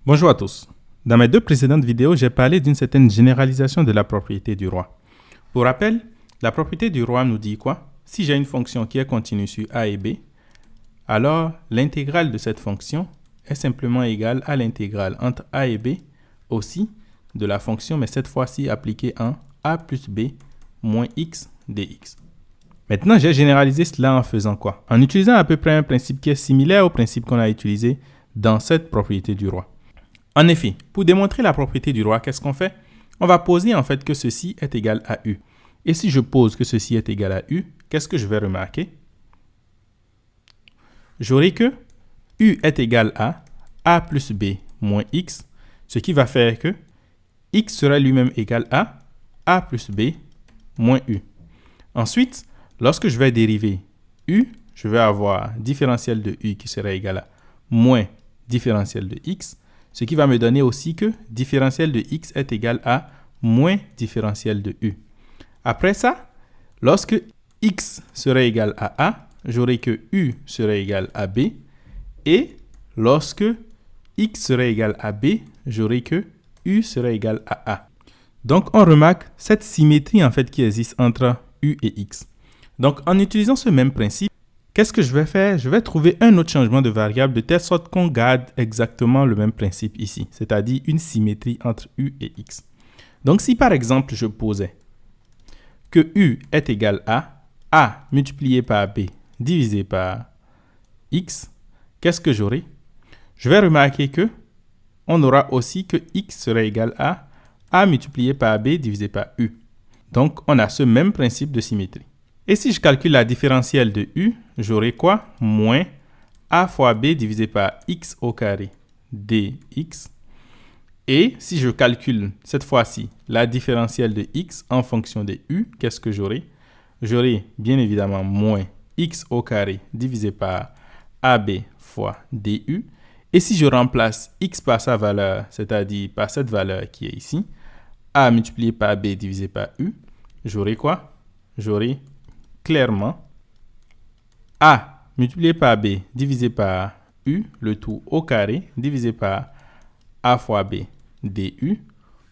Bonjour à tous. Dans mes deux précédentes vidéos, j'ai parlé d'une certaine généralisation de la propriété du roi. Pour rappel, la propriété du roi nous dit quoi? Si j'ai une fonction qui est continue sur a et b, alors l'intégrale de cette fonction est simplement égale à l'intégrale entre a et b aussi de la fonction, mais cette fois-ci appliquée en a plus b moins x dx. Maintenant, j'ai généralisé cela en faisant quoi? En utilisant à peu près un principe qui est similaire au principe qu'on a utilisé dans cette propriété du roi. En effet, pour démontrer la propriété du roi, qu'est-ce qu'on fait? On va poser en fait que ceci est égal à U. Et si je pose que ceci est égal à U, qu'est-ce que je vais remarquer? J'aurai que U est égal à A plus B moins X, ce qui va faire que X sera lui-même égal à A plus B moins U. Ensuite, lorsque je vais dériver U, je vais avoir différentiel de U qui sera égal à moins différentiel de X, ce qui va me donner aussi que différentiel de x est égal à moins différentiel de u. Après ça, lorsque x serait égal à a, j'aurai que u serait égal à b. Et lorsque x serait égal à b, j'aurai que u serait égal à a. Donc, on remarque cette symétrie en fait qui existe entre u et x. Donc, en utilisant ce même principe, qu'est-ce que je vais faire? Je vais trouver un autre changement de variable de telle sorte qu'on garde exactement le même principe ici, c'est-à-dire une symétrie entre u et x. Donc, si par exemple, je posais que u est égal à a multiplié par b divisé par x, qu'est-ce que j'aurai? Je vais remarquer que on aura aussi que x serait égal à a multiplié par b divisé par u. Donc, on a ce même principe de symétrie. Et si je calcule la différentielle de u, j'aurai quoi? Moins a fois b divisé par x au carré dx. Et si je calcule cette fois-ci la différentielle de x en fonction de u, qu'est-ce que j'aurai? J'aurai bien évidemment moins x au carré divisé par ab fois du. Et si je remplace x par sa valeur, c'est-à-dire par cette valeur qui est ici, a multiplié par b divisé par u, j'aurai quoi? J'aurai clairement a multiplié par b divisé par u, le tout au carré, divisé par a fois b du,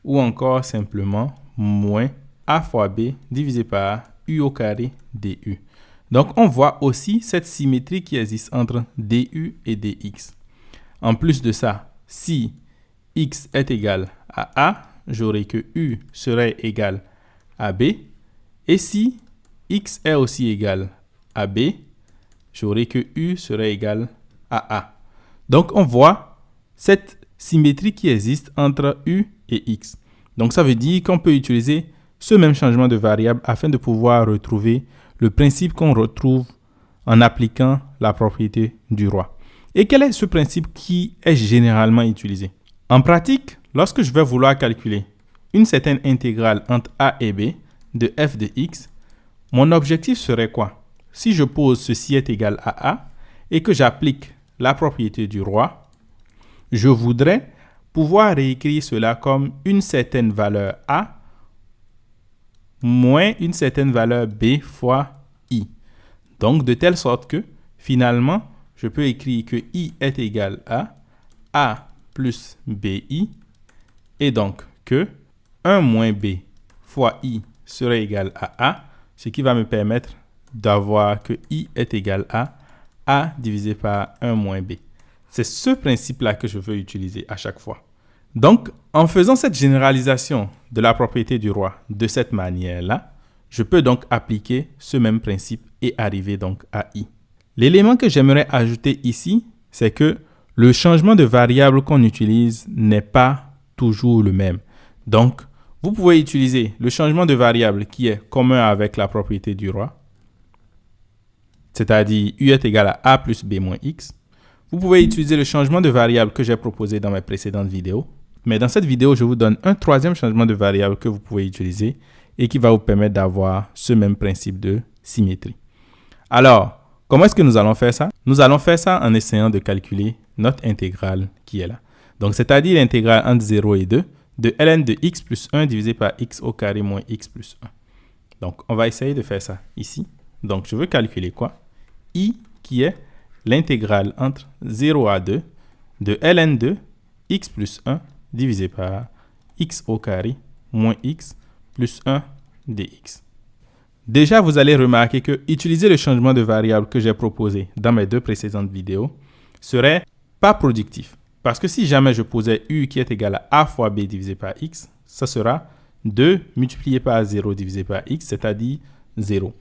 ou encore simplement moins a fois b divisé par u au carré du. Donc, on voit aussi cette symétrie qui existe entre du et dx. En plus de ça, si x est égal à a, j'aurai que u serait égal à b. Et si x est aussi égal à b, j'aurai que u serait égal à a. Donc, on voit cette symétrie qui existe entre u et x. Donc, ça veut dire qu'on peut utiliser ce même changement de variable afin de pouvoir retrouver le principe qu'on retrouve en appliquant la propriété du roi. Et quel est ce principe qui est généralement utilisé? En pratique, lorsque je vais vouloir calculer une certaine intégrale entre a et b de f de x, mon objectif serait quoi? Si je pose ceci est égal à a et que j'applique la propriété du roi, je voudrais pouvoir réécrire cela comme une certaine valeur a moins une certaine valeur b fois i. Donc, de telle sorte que, finalement, je peux écrire que i est égal à a plus bi, et donc que 1 moins b fois i serait égal à a, ce qui va me permettre d'avoir que i est égal à a divisé par 1 moins b. C'est ce principe-là que je veux utiliser à chaque fois. Donc, en faisant cette généralisation de la propriété du roi de cette manière-là, je peux donc appliquer ce même principe et arriver donc à i. L'élément que j'aimerais ajouter ici, c'est que le changement de variable qu'on utilise n'est pas toujours le même. Donc, vous pouvez utiliser le changement de variable qui est commun avec la propriété du roi, c'est-à-dire u est égal à a plus b moins x. Vous pouvez utiliser le changement de variable que j'ai proposé dans mes précédentes vidéos. Mais dans cette vidéo, je vous donne un troisième changement de variable que vous pouvez utiliser et qui va vous permettre d'avoir ce même principe de symétrie. Alors, comment est-ce que nous allons faire ça? Nous allons faire ça en essayant de calculer notre intégrale qui est là. Donc, c'est-à-dire l'intégrale entre 0 et 2 de ln de x plus 1 divisé par x au carré moins x plus 1. Donc, on va essayer de faire ça ici. Donc, je veux calculer quoi? I qui est l'intégrale entre 0 à 2 de ln2 x plus 1 divisé par x au carré moins x plus 1 dx. Déjà, vous allez remarquer que utiliser le changement de variable que j'ai proposé dans mes deux précédentes vidéos serait pas productif. Parce que si jamais je posais u qui est égal à a fois b divisé par x, ça sera 2 multiplié par 0 divisé par x, c'est-à-dire 0.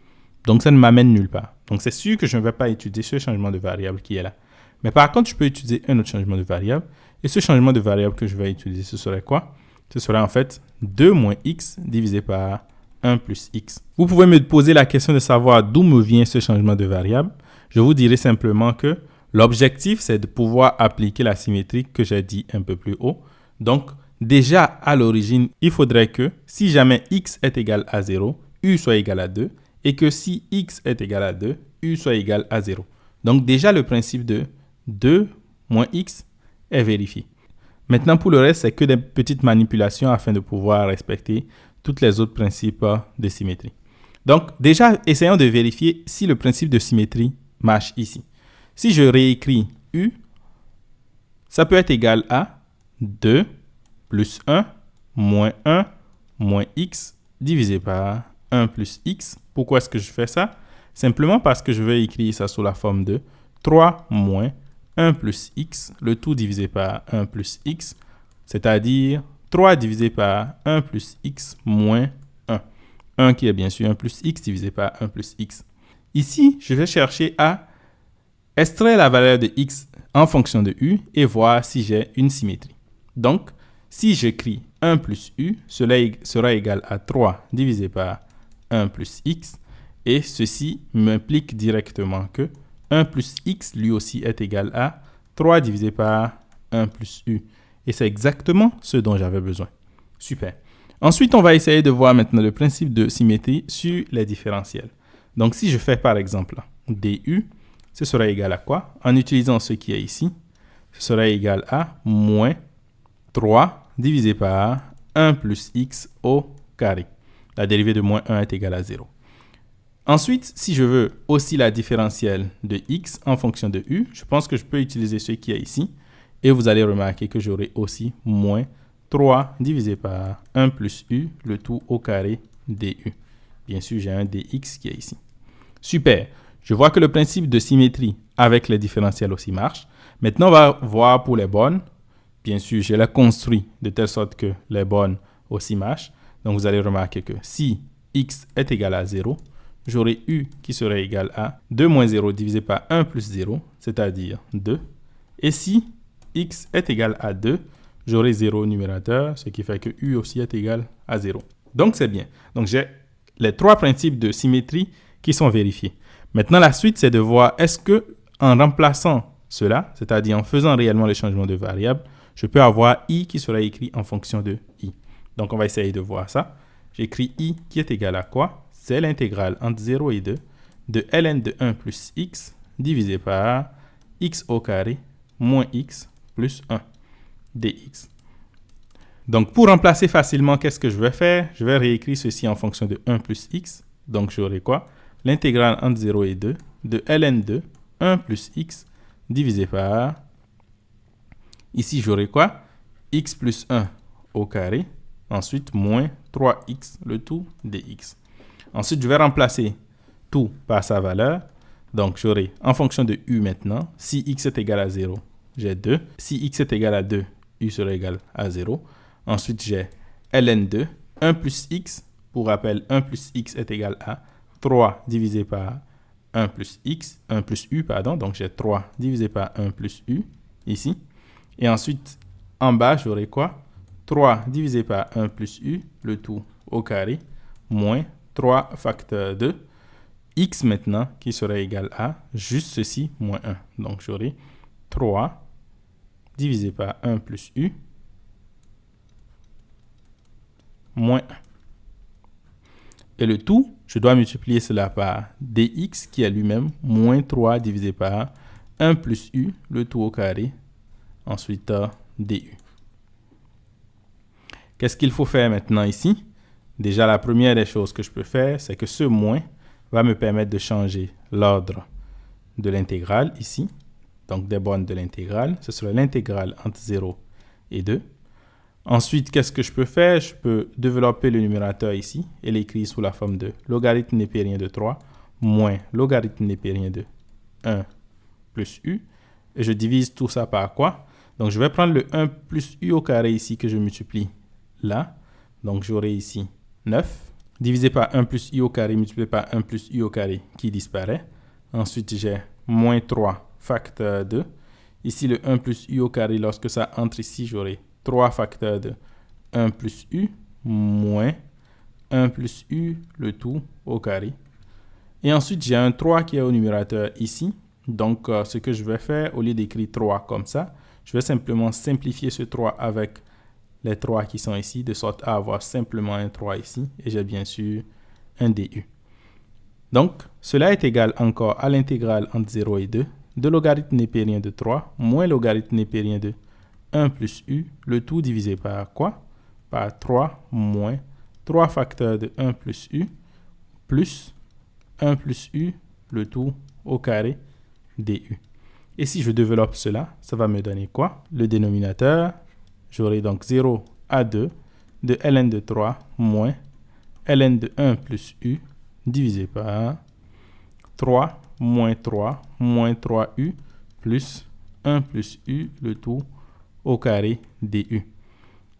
Donc, ça ne m'amène nulle part. Donc, c'est sûr que je ne vais pas utiliser ce changement de variable qui est là. Mais par contre, je peux utiliser un autre changement de variable. Et ce changement de variable que je vais utiliser, ce serait quoi? Ce serait en fait 2 moins x divisé par 1 plus x. Vous pouvez me poser la question de savoir d'où me vient ce changement de variable. Je vous dirai simplement que l'objectif, c'est de pouvoir appliquer la symétrie que j'ai dit un peu plus haut. Donc, déjà, à l'origine, il faudrait que si jamais x est égal à 0, u soit égal à 2, et que si x est égal à 2, u soit égal à 0. Donc, déjà, le principe de 2 moins x est vérifié. Maintenant, pour le reste, c'est que des petites manipulations afin de pouvoir respecter tous les autres principes de symétrie. Donc, déjà, essayons de vérifier si le principe de symétrie marche ici. Si je réécris u, ça peut être égal à 2 plus 1 moins x divisé par 1 plus x. Pourquoi est-ce que je fais ça? Simplement parce que je vais écrire ça sous la forme de 3 moins 1 plus x, le tout divisé par 1 plus x, c'est-à-dire 3 divisé par 1 plus x moins 1. 1 qui est bien sûr 1 plus x divisé par 1 plus x. Ici, je vais chercher à extraire la valeur de x en fonction de u et voir si j'ai une symétrie. Donc, si j'écris 1 plus u, cela sera égal à 3 divisé par 1 plus x. Et ceci m'implique directement que 1 plus x lui aussi est égal à 3 divisé par 1 plus u. Et c'est exactement ce dont j'avais besoin. Super. Ensuite, on va essayer de voir maintenant le principe de symétrie sur les différentiels. Donc, si je fais par exemple du, ce sera égal à quoi? En utilisant ce qui est ici, ce sera égal à moins 3 divisé par 1 plus x au carré. La dérivée de moins 1 est égale à 0. Ensuite, si je veux aussi la différentielle de x en fonction de u, je pense que je peux utiliser ce qui est ici. Et vous allez remarquer que j'aurai aussi moins 3 divisé par 1 plus u, le tout au carré du. Bien sûr, j'ai un dx qui est ici. Super. Je vois que le principe de symétrie avec les différentiels aussi marche. Maintenant, on va voir pour les bornes. Bien sûr, je l'ai construit de telle sorte que les bornes aussi marchent. Donc, vous allez remarquer que si x est égal à 0, j'aurai u qui serait égal à 2 moins 0 divisé par 1 plus 0, c'est-à-dire 2. Et si x est égal à 2, j'aurai 0 au numérateur, ce qui fait que u aussi est égal à 0. Donc, c'est bien. Donc, j'ai les trois principes de symétrie qui sont vérifiés. Maintenant, la suite, c'est de voir est-ce que en remplaçant cela, c'est-à-dire en faisant réellement le changement de variable, je peux avoir i qui sera écrit en fonction de i. Donc, on va essayer de voir ça. J'écris i qui est égal à quoi? C'est l'intégrale entre 0 et 2 de ln de 1 plus x divisé par x au carré moins x plus 1 dx. Donc, pour remplacer facilement, qu'est-ce que je vais faire? Je vais réécrire ceci en fonction de 1 plus x. Donc, j'aurai quoi? L'intégrale entre 0 et 2 de ln de 1 plus x divisé par, ici j'aurai quoi? X plus 1 au carré, ensuite moins 3x, le tout dx. Ensuite, je vais remplacer tout par sa valeur. Donc, j'aurai en fonction de u maintenant, si x est égal à 0, j'ai 2. Si x est égal à 2, u sera égal à 0. Ensuite, j'ai ln2, 1 plus x. Pour rappel, 1 plus x est égal à 3 divisé par 1 plus x, 1 plus u, pardon. Donc, j'ai 3 divisé par 1 plus u, ici. Et ensuite, en bas, j'aurai quoi? 3 divisé par 1 plus u, le tout au carré, moins 3 facteur de x maintenant, qui sera égal à juste ceci, moins 1. Donc, j'aurai 3 divisé par 1 plus u, moins 1. Et le tout, je dois multiplier cela par dx, qui est lui-même moins 3 divisé par 1 plus u, le tout au carré, ensuite du. Qu'est-ce qu'il faut faire maintenant ici? Déjà, la première des choses que je peux faire, c'est que ce moins va me permettre de changer l'ordre de l'intégrale ici. Donc, des bornes de l'intégrale. Ce sera l'intégrale entre 0 et 2. Ensuite, qu'est-ce que je peux faire? Je peux développer le numérateur ici et l'écrire sous la forme de logarithme népérien de 3 moins logarithme népérien de 1 plus u. Et je divise tout ça par quoi? Donc, je vais prendre le 1 plus u au carré ici que je multiplie là. Donc, j'aurai ici 9 divisé par 1 plus u au carré multiplié par 1 plus u au carré qui disparaît. Ensuite, j'ai moins 3 facteur 2. Ici, le 1 plus u au carré, lorsque ça entre ici, j'aurai 3 facteurs de 1 plus u moins 1 plus u, le tout au carré. Et ensuite, j'ai un 3 qui est au numérateur ici. Donc, ce que je vais faire, au lieu d'écrire 3 comme ça, je vais simplement simplifier ce 3 avec les 3 qui sont ici, de sorte à avoir simplement un 3 ici. Et j'ai bien sûr un du. Donc, cela est égal encore à l'intégrale entre 0 et 2 de logarithme népérien de 3 moins logarithme népérien de 1 plus u, le tout divisé par quoi? Par 3 moins 3 facteurs de 1 plus u, plus 1 plus u, le tout au carré du. Et si je développe cela, ça va me donner quoi? Le dénominateur, j'aurai donc 0 à 2 de ln de 3 moins ln de 1 plus u, divisé par 3 moins 3u, plus 1 plus u, le tout au carré du.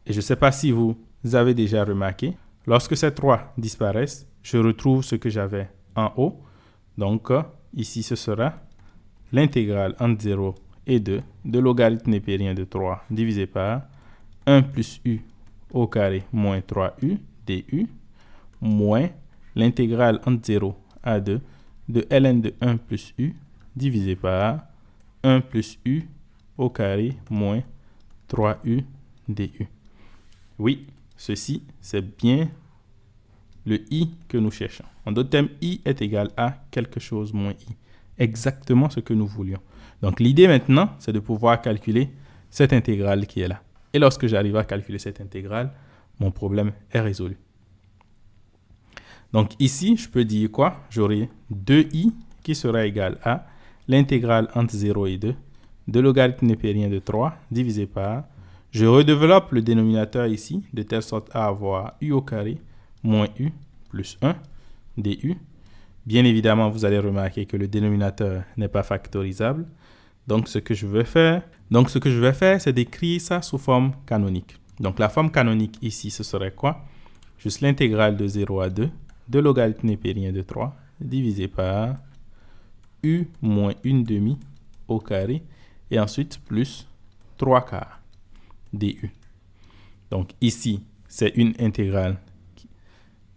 Et je ne sais pas si vous avez déjà remarqué, lorsque ces 3 disparaissent, je retrouve ce que j'avais en haut. Donc, ici, ce sera l'intégrale entre 0 et 2 de logarithme népérien de 3 divisé par 1 plus u au carré moins 3u du, moins l'intégrale entre 0 à 2 de ln de 1 plus u divisé par 1 plus u au carré moins 3u du. Oui, ceci, c'est bien le i que nous cherchons. En d'autres termes, i est égal à quelque chose moins i. Exactement ce que nous voulions. Donc, l'idée maintenant, c'est de pouvoir calculer cette intégrale qui est là. Et lorsque j'arrive à calculer cette intégrale, mon problème est résolu. Donc, ici, je peux dire quoi? J'aurai 2i qui sera égal à l'intégrale entre 0 et 2 de logarithme népérien de 3 divisé par, je redéveloppe le dénominateur ici, de telle sorte à avoir u au carré moins u plus 1 du. Bien évidemment, vous allez remarquer que le dénominateur n'est pas factorisable. Donc, ce que je vais faire, c'est d'écrire ça sous forme canonique. Donc, la forme canonique ici, ce serait quoi? Juste l'intégrale de 0 à 2 de logarithme népérien de 3 divisé par u moins 1/2 au carré et ensuite plus 3 quarts du. Donc, ici, c'est une intégrale.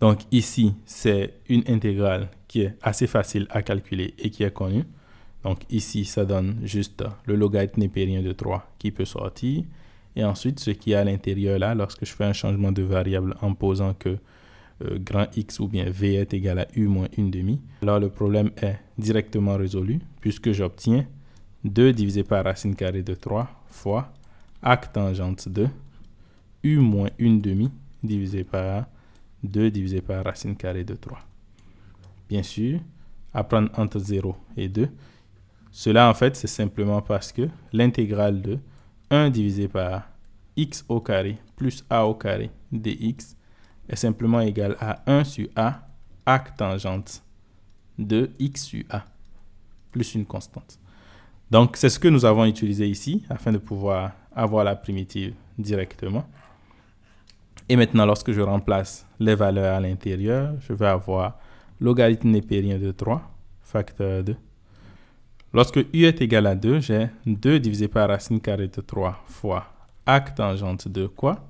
Donc, ici, c'est une intégrale qui est assez facile à calculer et qui est connue. Donc, ici, ça donne juste le logarithme népérien de 3 qui peut sortir. Et ensuite, ce qui est à l'intérieur là, lorsque je fais un changement de variable en posant que grand X ou bien V est égal à U moins 1/2, alors le problème est directement résolu puisque j'obtiens 2 divisé par racine carrée de 3 fois arc tangente de U moins 1/2 divisé par 2 divisé par racine carrée de 3. Bien sûr, à prendre entre 0 et 2. Cela, en fait, c'est simplement parce que l'intégrale de 1 divisé par x au carré plus a au carré dx est simplement égal à 1 sur a arc tangente de x sur a plus une constante. Donc, c'est ce que nous avons utilisé ici afin de pouvoir avoir la primitive directement. Et maintenant, lorsque je remplace les valeurs à l'intérieur, je vais avoir logarithme népérien de 3, facteur 2. Lorsque u est égal à 2, j'ai 2 divisé par racine carrée de 3 fois arc tangente de quoi?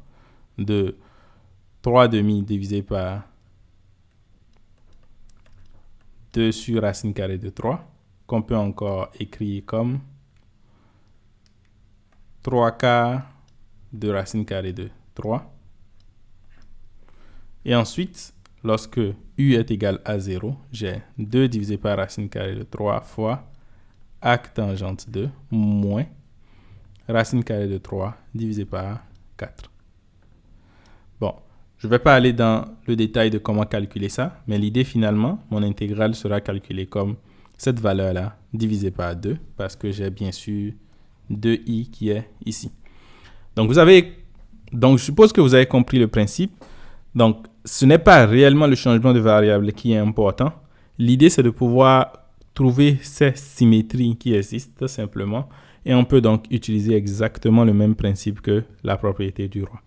De 3/2 divisé par 2 sur racine carrée de 3, qu'on peut encore écrire comme 3 quarts de racine carrée de 3. Et ensuite, lorsque u est égal à 0, j'ai 2 divisé par racine carrée de 3 fois arc tangente de moins racine carrée de 3 divisé par 4. Bon, je ne vais pas aller dans le détail de comment calculer ça, mais l'idée finalement, mon intégrale sera calculée comme cette valeur-là divisée par 2, parce que j'ai bien sûr 2i qui est ici. Donc, je suppose que vous avez compris le principe. Donc, ce n'est pas réellement le changement de variable qui est important. L'idée, c'est de pouvoir trouver ces symétries qui existent simplement. Et on peut donc utiliser exactement le même principe que la propriété du roi.